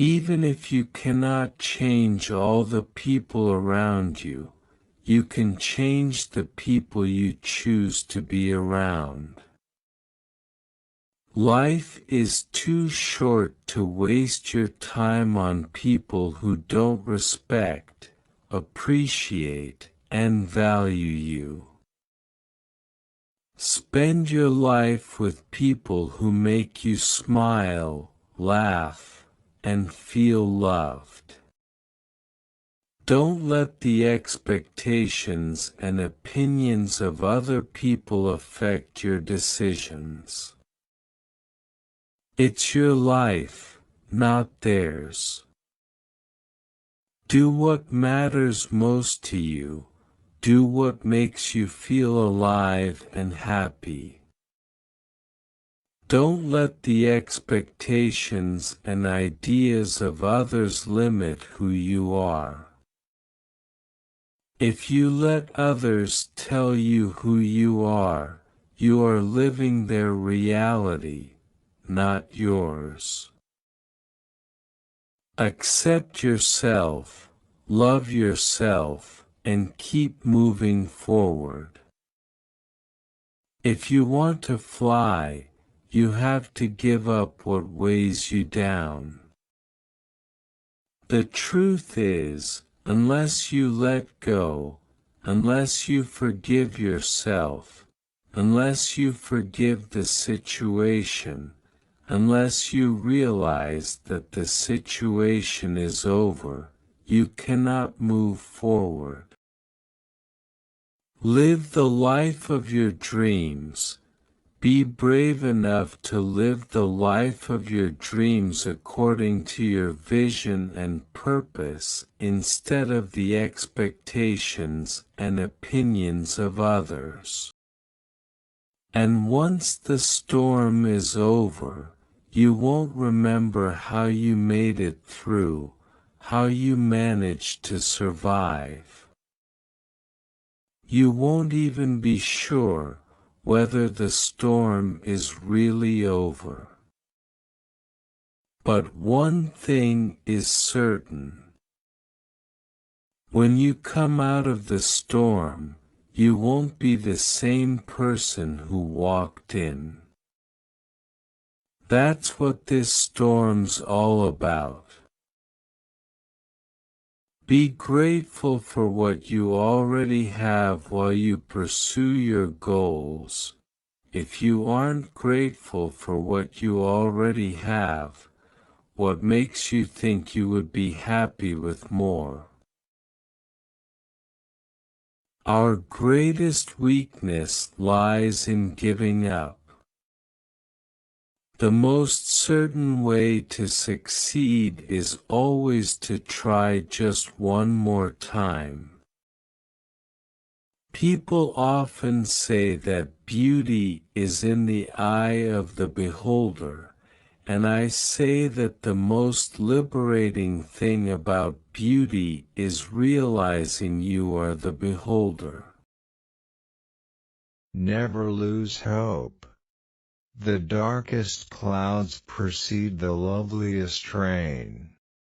Even if you cannot change all the people around you, you can change the people you choose to be around. Life is too short to waste your time on people who don't respect, appreciate, and value you. Spend your life with people who make you smile, laugh, and feel loved. Don't let the expectations and opinions of other people affect your decisions. It's your life, not theirs. Do what matters most to you. Do what makes you feel alive and happy. Don't let the expectations and ideas of others limit who you are. If you let others tell you who you are living their reality, not yours. Accept yourself, love yourself, and keep moving forward. If you want to fly, you have to give up what weighs you down. The truth is, unless you let go, unless you forgive yourself, unless you forgive the situation, unless you realize that the situation is over, you cannot move forward. Live the life of your dreams. Be brave enough to live the life of your dreams according to your vision and purpose instead of the expectations and opinions of others. And once the storm is over, you won't remember how you made it through, how you managed to survive. You won't even be sure whether the storm is really over. But one thing is certain. When you come out of the storm, you won't be the same person who walked in. That's what this storm's all about. Be grateful for what you already have while you pursue your goals. If you aren't grateful for what you already have, what makes you think you would be happy with more? Our greatest weakness lies in giving up. The most certain way to succeed is always to try just one more time. People often say that beauty is in the eye of the beholder, and I say that the most liberating thing about beauty is realizing you are the beholder. Never lose hope. The darkest clouds precede the loveliest rain.